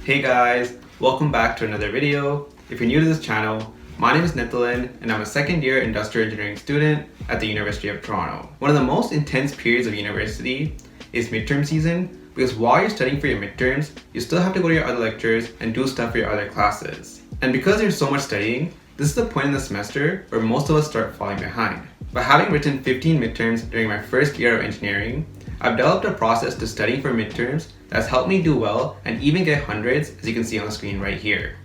Hey guys, welcome back to another video. If you're new to this channel, my name is Nithilan and I'm a second year industrial engineering student at the University of Toronto. One of the most intense periods of university is midterm season because while you're studying for your midterms, you still have to go to your other lectures and do stuff for your other classes. And because there's so much studying, this is the point in the semester where most of us start falling behind. But having written 15 midterms during my first year of engineering, I've developed a process to studying for midterms that's helped me do well and even get hundreds, as you can see on the screen right here.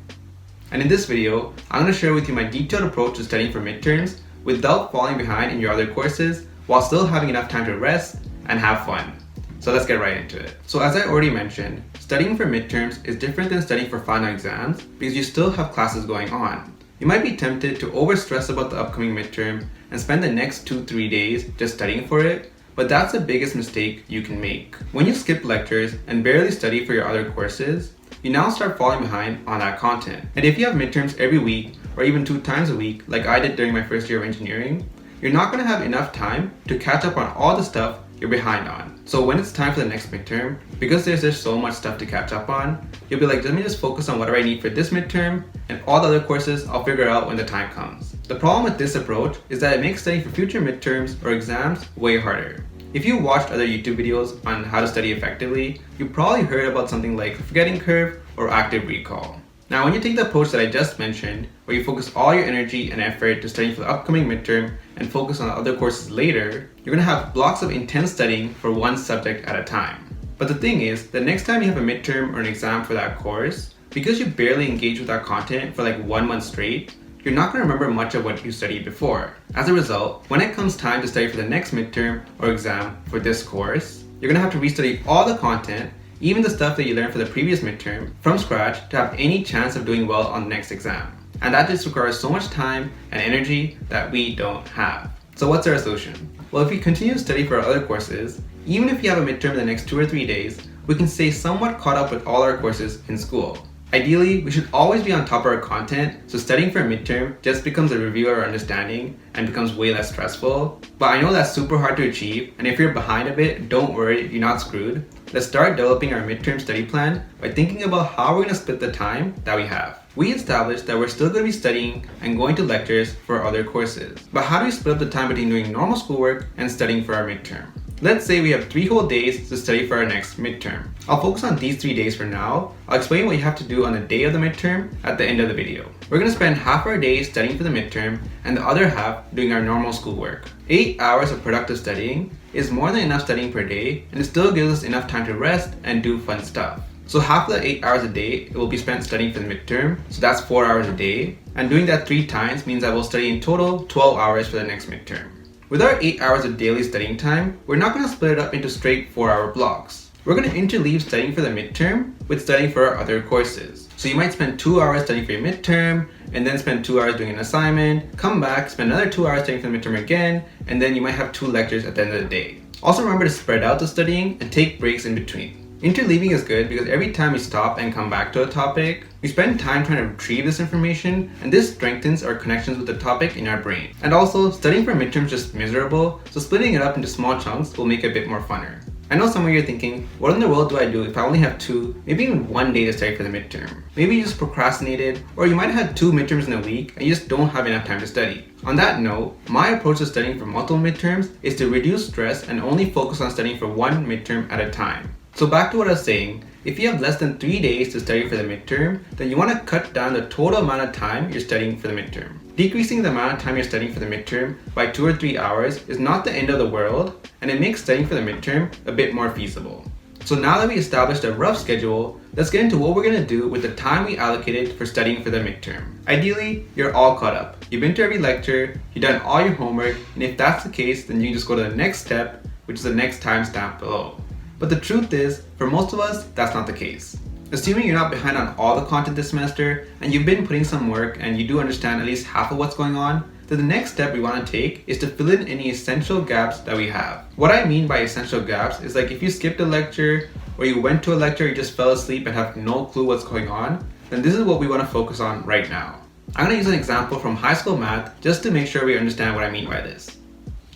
And in this video, I'm going to share with you my detailed approach to studying for midterms without falling behind in your other courses while still having enough time to rest and have fun. So let's get right into it. So as I already mentioned, studying for midterms is different than studying for final exams because you still have classes going on. You might be tempted to over-stress about the upcoming midterm and spend the next 2-3 days just studying for it, but that's the biggest mistake you can make. When you skip lectures and barely study for your other courses, you now start falling behind on that content. And if you have midterms every week or even 2 times a week, like I did during my first year of engineering, you're not going to have enough time to catch up on all the stuff you're behind on. So when it's time for the next midterm, because there's just so much stuff to catch up on, you'll be like, let me just focus on whatever I need for this midterm, and all the other courses I'll figure out when the time comes. The problem with this approach is that it makes studying for future midterms or exams way harder. If you watched other YouTube videos on how to study effectively, you probably heard about something like the forgetting curve or active recall. Now, when you take the approach that I just mentioned, where you focus all your energy and effort to study for the upcoming midterm and focus on the other courses later, you're going to have blocks of intense studying for one subject at a time. But the thing is, the next time you have a midterm or an exam for that course, because you barely engage with that content for like 1 month straight, you're not going to remember much of what you studied before. As a result, when it comes time to study for the next midterm or exam for this course, you're going to have to restudy all the content, even the stuff that you learned for the previous midterm, from scratch to have any chance of doing well on the next exam. And that just requires so much time and energy that we don't have. So what's our solution? Well, if we continue to study for our other courses, even if you have a midterm in the next 2 or 3 days, we can stay somewhat caught up with all our courses in school. Ideally, we should always be on top of our content, so studying for a midterm just becomes a review of our understanding and becomes way less stressful. But I know that's super hard to achieve, and if you're behind a bit, don't worry, you're not screwed. Let's start developing our midterm study plan by thinking about how we're going to split the time that we have. We established that we're still going to be studying and going to lectures for our other courses. But how do we split up the time between doing normal schoolwork and studying for our midterm? Let's say we have 3 whole days to study for our next midterm. I'll focus on these 3 days for now. I'll explain what you have to do on the day of the midterm at the end of the video. We're going to spend half our day studying for the midterm and the other half doing our normal schoolwork. 8 hours of productive studying is more than enough studying per day, and it still gives us enough time to rest and do fun stuff. So half of the 8 hours a day will be spent studying for the midterm, so that's 4 hours a day. And doing that 3 times means I will study in total 12 hours for the next midterm. With our 8 hours of daily studying time, we're not going to split it up into straight 4-hour blocks. We're going to interleave studying for the midterm with studying for our other courses. So you might spend 2 hours studying for your midterm, and then spend 2 hours doing an assignment, come back, spend another 2 hours studying for the midterm again, and then you might have 2 lectures at the end of the day. Also remember to spread out the studying and take breaks in between. Interleaving is good because every time we stop and come back to a topic, we spend time trying to retrieve this information, and this strengthens our connections with the topic in our brain. And also, studying for midterms is just miserable, so splitting it up into small chunks will make it a bit more funner. I know some of you are thinking, what in the world do I do if I only have 2, maybe even 1 day to study for the midterm? Maybe you just procrastinated, or you might have had 2 midterms in a week and you just don't have enough time to study. On that note, my approach to studying for multiple midterms is to reduce stress and only focus on studying for 1 midterm at a time. So back to what I was saying, if you have less than 3 days to study for the midterm, then you want to cut down the total amount of time you're studying for the midterm. Decreasing the amount of time you're studying for the midterm by 2 or 3 hours is not the end of the world, and it makes studying for the midterm a bit more feasible. So now that we established a rough schedule, let's get into what we're going to do with the time we allocated for studying for the midterm. Ideally, you're all caught up. You've been to every lecture, you've done all your homework, and if that's the case, then you can just go to the next step, which is the next timestamp below. But the truth is, for most of us, that's not the case. Assuming you're not behind on all the content this semester, and you've been putting some work and you do understand at least half of what's going on, then the next step we want to take is to fill in any essential gaps that we have. What I mean by essential gaps is like if you skipped a lecture, or you went to a lecture, you just fell asleep and have no clue what's going on, then this is what we want to focus on right now. I'm going to use an example from high school math just to make sure we understand what I mean by this.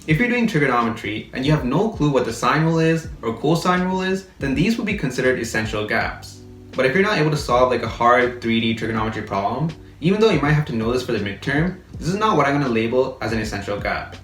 If you're doing trigonometry and you have no clue what the sine rule is or cosine rule is, then these will be considered essential gaps. but if you're not able to solve like a hard 3D trigonometry problem, even though you might have to know this for the midterm, this is not what I'm going to label as an essential gap.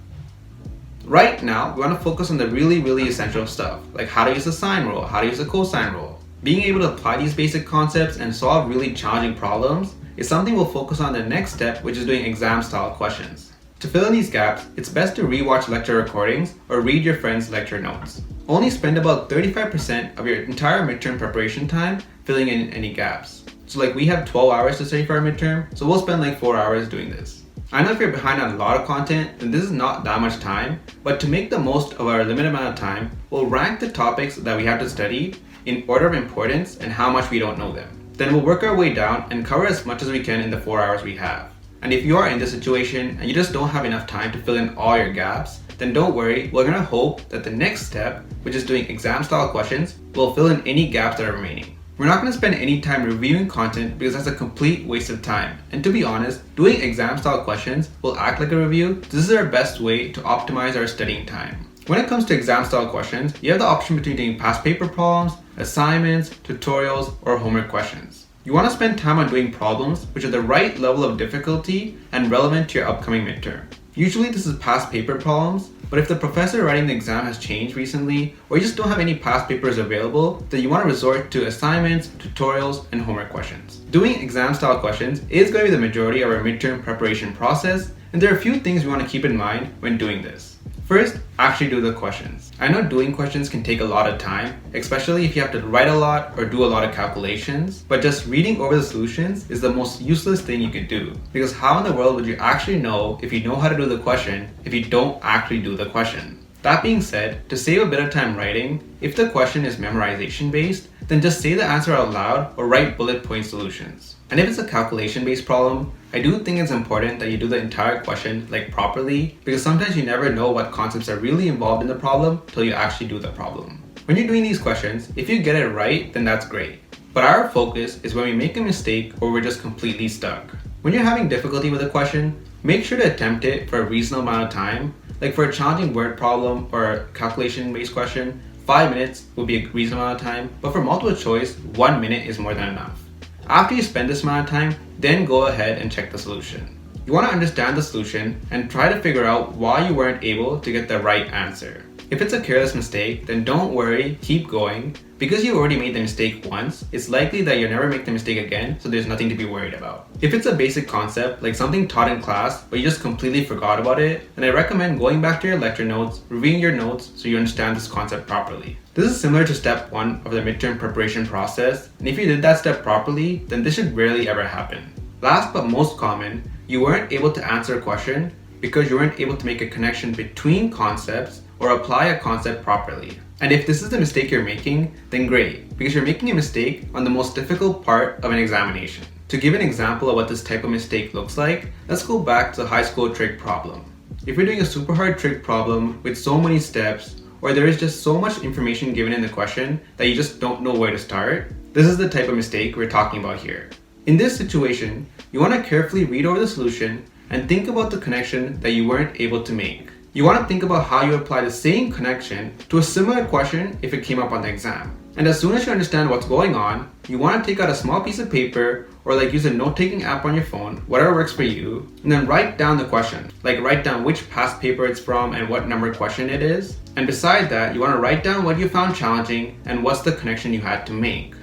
Right now, we want to focus on the really essential stuff, like how to use the sine rule, how to use the cosine rule. Being able to apply these basic concepts and solve really challenging problems is something we'll focus on the next step, which is doing exam-style questions. To fill in these gaps, it's best to rewatch lecture recordings or read your friends' lecture notes. Only spend about 35% of your entire midterm preparation time filling in any gaps. So like we have 12 hours to study for our midterm, so we'll spend like 4 hours doing this. I know if you're behind on a lot of content, then this is not that much time, but to make the most of our limited amount of time, we'll rank the topics that we have to study in order of importance and how much we don't know them. Then we'll work our way down and cover as much as we can in the 4 hours we have. And if you are in this situation and you just don't have enough time to fill in all your gaps, then don't worry, we're gonna hope that the next step, which is doing exam-style questions, will fill in any gaps that are remaining. We're not going to spend any time reviewing content because that's a complete waste of time. And to be honest, doing exam-style questions will act like a review. This is our best way to optimize our studying time. When it comes to exam-style questions, you have the option between doing past paper problems, assignments, tutorials, or homework questions. You want to spend time on doing problems which are the right level of difficulty and relevant to your upcoming midterm. Usually this is past paper problems, but if the professor writing the exam has changed recently, or you just don't have any past papers available, then you want to resort to assignments, tutorials, and homework questions. Doing exam-style questions is going to be the majority of our midterm preparation process, and there are a few things we want to keep in mind when doing this. First, actually do the questions. I know doing questions can take a lot of time, especially if you have to write a lot or do a lot of calculations, but just reading over the solutions is the most useless thing you could do. Because how in the world would you actually know if you know how to do the question if you don't actually do the question? That being said, to save a bit of time writing, if the question is memorization based, then just say the answer out loud or write bullet point solutions. And if it's a calculation based problem, I do think it's important that you do the entire question properly, because sometimes you never know what concepts are really involved in the problem till you actually do the problem. When you're doing these questions, if you get it right, then that's great. But our focus is when we make a mistake or we're just completely stuck. When you're having difficulty with a question, make sure to attempt it for a reasonable amount of time. Like for a challenging word problem or a calculation-based question, 5 minutes would be a reasonable amount of time, but for multiple choice, 1 minute is more than enough. After you spend this amount of time, then go ahead and check the solution. You want to understand the solution and try to figure out why you weren't able to get the right answer. If it's a careless mistake, then don't worry, keep going. Because you already made the mistake once, it's likely that you'll never make the mistake again, so there's nothing to be worried about. If it's a basic concept, like something taught in class, but you just completely forgot about it, then I recommend going back to your lecture notes, reviewing your notes so you understand this concept properly. This is similar to step 1 of the midterm preparation process, and if you did that step properly, then this should rarely ever happen. Last but most common, you weren't able to answer a question because you weren't able to make a connection between concepts or apply a concept properly. And if this is the mistake you're making, then great, because you're making a mistake on the most difficult part of an examination. To give an example of what this type of mistake looks like, let's go back to the high school trig problem. If you're doing a super hard trig problem with so many steps, or there is just so much information given in the question that you just don't know where to start, this is the type of mistake we're talking about here. In this situation, you want to carefully read over the solution and think about the connection that you weren't able to make. You want to think about how you apply the same connection to a similar question if it came up on the exam. And as soon as you understand what's going on, you want to take out a small piece of paper or use a note-taking app on your phone, whatever works for you, and then write down the question. Write down which past paper it's from and what number question it is. And beside that, you want to write down what you found challenging and what's the connection you had to make.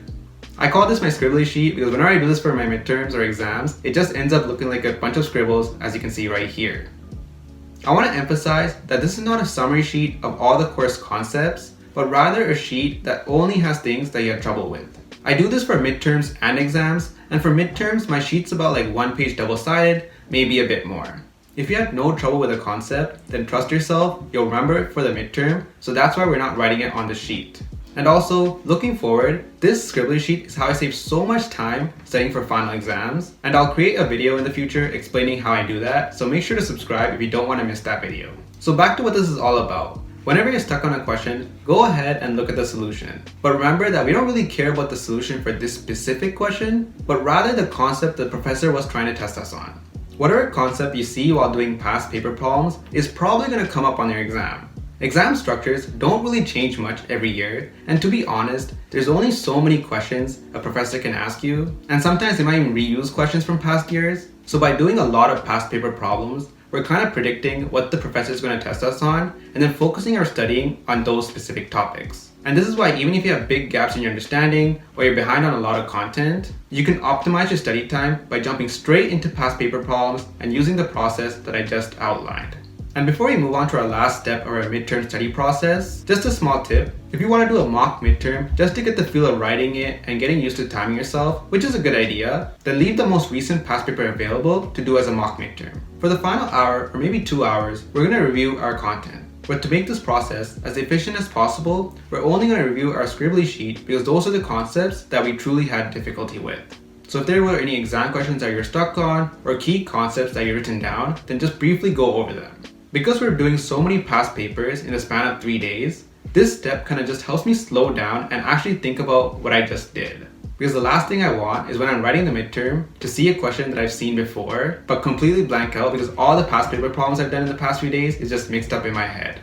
I call this my Scribbly sheet because whenever I do this for my midterms or exams, it just ends up looking like a bunch of scribbles, as you can see right here. I want to emphasize that this is not a summary sheet of all the course concepts, but rather a sheet that only has things that you have trouble with. I do this for midterms and exams, and for midterms, my sheet's about 1 page double-sided, maybe a bit more. If you had no trouble with a concept, then trust yourself, you'll remember it for the midterm, so that's why we're not writing it on the sheet. And also, looking forward, this Scribbly sheet is how I save so much time studying for final exams, and I'll create a video in the future explaining how I do that, so make sure to subscribe if you don't want to miss that video. So back to what this is all about. Whenever you're stuck on a question, go ahead and look at the solution. But remember that we don't really care about the solution for this specific question, but rather the concept the professor was trying to test us on. Whatever concept you see while doing past paper problems is probably going to come up on your exam. Exam structures don't really change much every year, and to be honest, there's only so many questions a professor can ask you, and sometimes they might even reuse questions from past years. So by doing a lot of past paper problems, we're kind of predicting what the professor is going to test us on, and then focusing our studying on those specific topics. And this is why even if you have big gaps in your understanding, or you're behind on a lot of content, you can optimize your study time by jumping straight into past paper problems and using the process that I just outlined. And before we move on to our last step of our midterm study process, just a small tip. If you want to do a mock midterm just to get the feel of writing it and getting used to timing yourself, which is a good idea, then leave the most recent past paper available to do as a mock midterm. For the final hour or maybe 2 hours, we're going to review our content. But to make this process as efficient as possible, we're only going to review our Scribbly sheet because those are the concepts that we truly had difficulty with. So if there were any exam questions that you're stuck on or key concepts that you've written down, then just briefly go over them. Because we're doing so many past papers in the span of 3 days, this step kind of just helps me slow down and actually think about what I just did. Because the last thing I want is when I'm writing the midterm to see a question that I've seen before, but completely blank out because all the past paper problems I've done in the past few days is just mixed up in my head.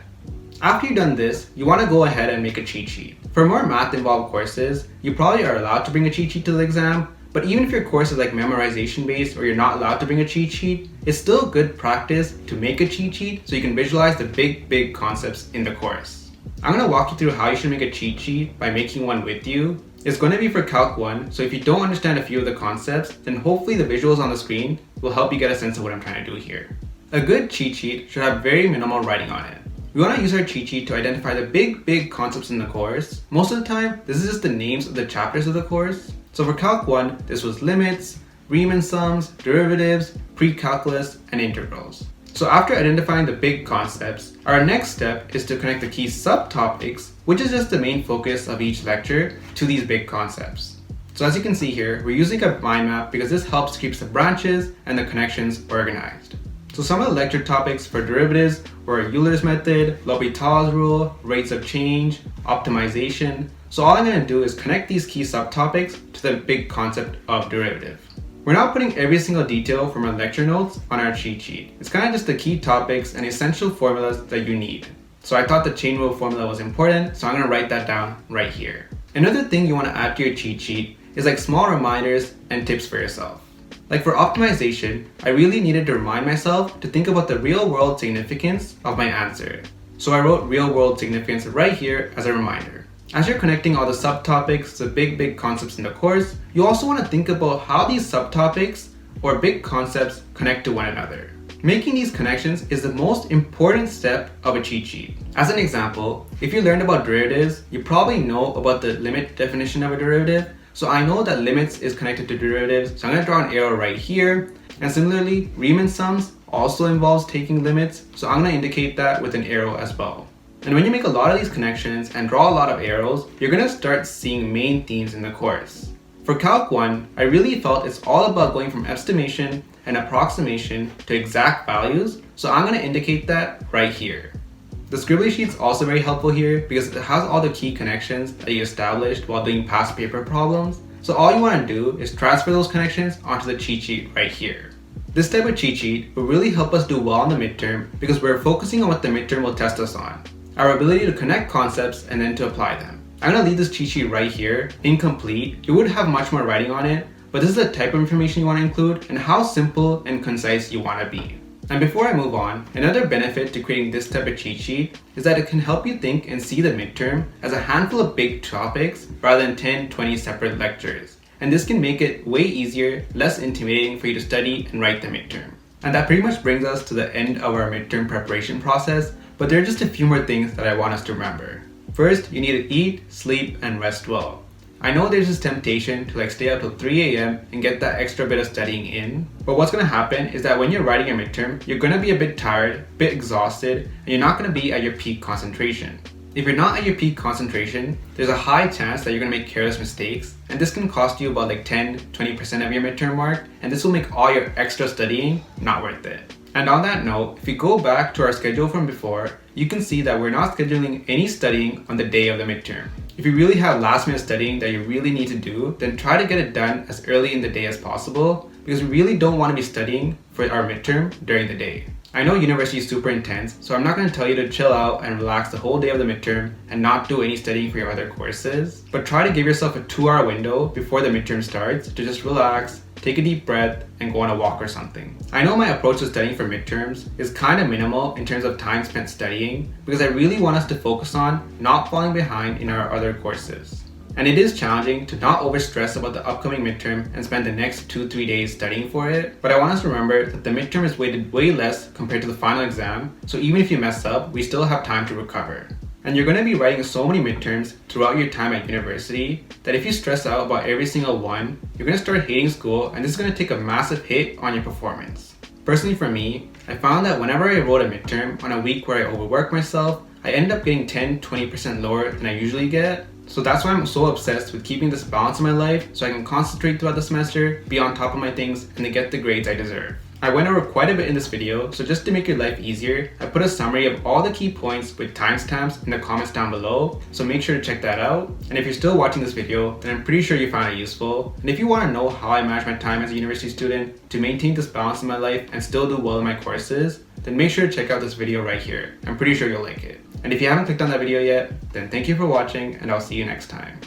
After you've done this, you want to go ahead and make a cheat sheet. For more math involved courses, you probably are allowed to bring a cheat sheet to the exam, but even if your course is like memorization based or you're not allowed to bring a cheat sheet, it's still good practice to make a cheat sheet so you can visualize the big concepts in the course. I'm going to walk you through how you should make a cheat sheet by making one with you. It's going to be for Calc 1, so if you don't understand a few of the concepts, then hopefully the visuals on the screen will help you get a sense of what I'm trying to do here. A good cheat sheet should have very minimal writing on it. We want to use our cheat sheet to identify the big concepts in the course. Most of the time, this is just the names of the chapters of the course. So for Calc 1, this was limits, Riemann sums, derivatives, pre-calculus, and integrals. So after identifying the big concepts, our next step is to connect the key subtopics, which is just the main focus of each lecture, to these big concepts. So as you can see here, we're using a mind map because this helps keep the branches and the connections organized. So some of the lecture topics for derivatives were Euler's method, L'Hopital's rule, rates of change, optimization. So all I'm going to do is connect these key subtopics to the big concept of derivative. We're not putting every single detail from our lecture notes on our cheat sheet. It's kind of just the key topics and essential formulas that you need. So I thought the chain rule formula was important, so I'm going to write that down right here. Another thing you want to add to your cheat sheet is like small reminders and tips for yourself. Like for optimization, I really needed to remind myself to think about the real world significance of my answer. So I wrote real world significance right here as a reminder. As you're connecting all the subtopics to big concepts in the course, you also want to think about how these subtopics or big concepts connect to one another. Making these connections is the most important step of a cheat sheet. As an example, if you learned about derivatives, you probably know about the limit definition of a derivative. So I know that limits is connected to derivatives, so I'm going to draw an arrow right here. And similarly, Riemann sums also involves taking limits, so I'm going to indicate that with an arrow as well. And when you make a lot of these connections and draw a lot of arrows, you're going to start seeing main themes in the course. For Calc 1, I really felt it's all about going from estimation and approximation to exact values, so I'm going to indicate that right here. The Scribbly sheet's also very helpful here because it has all the key connections that you established while doing past paper problems. So all you want to do is transfer those connections onto the cheat sheet right here. This type of cheat sheet will really help us do well on the midterm because we're focusing on what the midterm will test us on. Our ability to connect concepts and then to apply them. I'm going to leave this cheat sheet right here, incomplete. It would have much more writing on it, but this is the type of information you want to include and how simple and concise you want to be. And before I move on, another benefit to creating this type of cheat sheet is that it can help you think and see the midterm as a handful of big topics rather than 10-20 separate lectures. And this can make it way easier, less intimidating for you to study and write the midterm. And that pretty much brings us to the end of our midterm preparation process, but there are just a few more things that I want us to remember. First, you need to eat, sleep, and rest well. I know there's this temptation to stay up till 3 a.m. and get that extra bit of studying in, but what's going to happen is that when you're writing your midterm, you're going to be a bit tired, a bit exhausted, and you're not going to be at your peak concentration. If you're not at your peak concentration, there's a high chance that you're going to make careless mistakes, and this can cost you about 10-20% of your midterm mark, and this will make all your extra studying not worth it. And on that note, if you go back to our schedule from before, you can see that we're not scheduling any studying on the day of the midterm. If you really have last minute studying that you really need to do, then try to get it done as early in the day as possible because we really don't want to be studying for our midterm during the day. I know university is super intense, so I'm not going to tell you to chill out and relax the whole day of the midterm and not do any studying for your other courses, but try to give yourself a 2-hour window before the midterm starts to just relax, take a deep breath, and go on a walk or something. I know my approach to studying for midterms is kind of minimal in terms of time spent studying because I really want us to focus on not falling behind in our other courses. And it is challenging to not overstress about the upcoming midterm and spend the next 2-3 days studying for it, but I want us to remember that the midterm is weighted way less compared to the final exam, so even if you mess up, we still have time to recover. And you're going to be writing so many midterms throughout your time at university that if you stress out about every single one, you're going to start hating school and this is going to take a massive hit on your performance. Personally for me, I found that whenever I wrote a midterm on a week where I overwork myself, I end up getting 10-20% lower than I usually get. So that's why I'm so obsessed with keeping this balance in my life so I can concentrate throughout the semester, be on top of my things, and to get the grades I deserve. I went over quite a bit in this video, so just to make your life easier, I put a summary of all the key points with timestamps in the comments down below, so make sure to check that out. And if you're still watching this video, then I'm pretty sure you found it useful. And if you want to know how I manage my time as a university student to maintain this balance in my life and still do well in my courses, then make sure to check out this video right here. I'm pretty sure you'll like it. And if you haven't clicked on that video yet, then thank you for watching and I'll see you next time.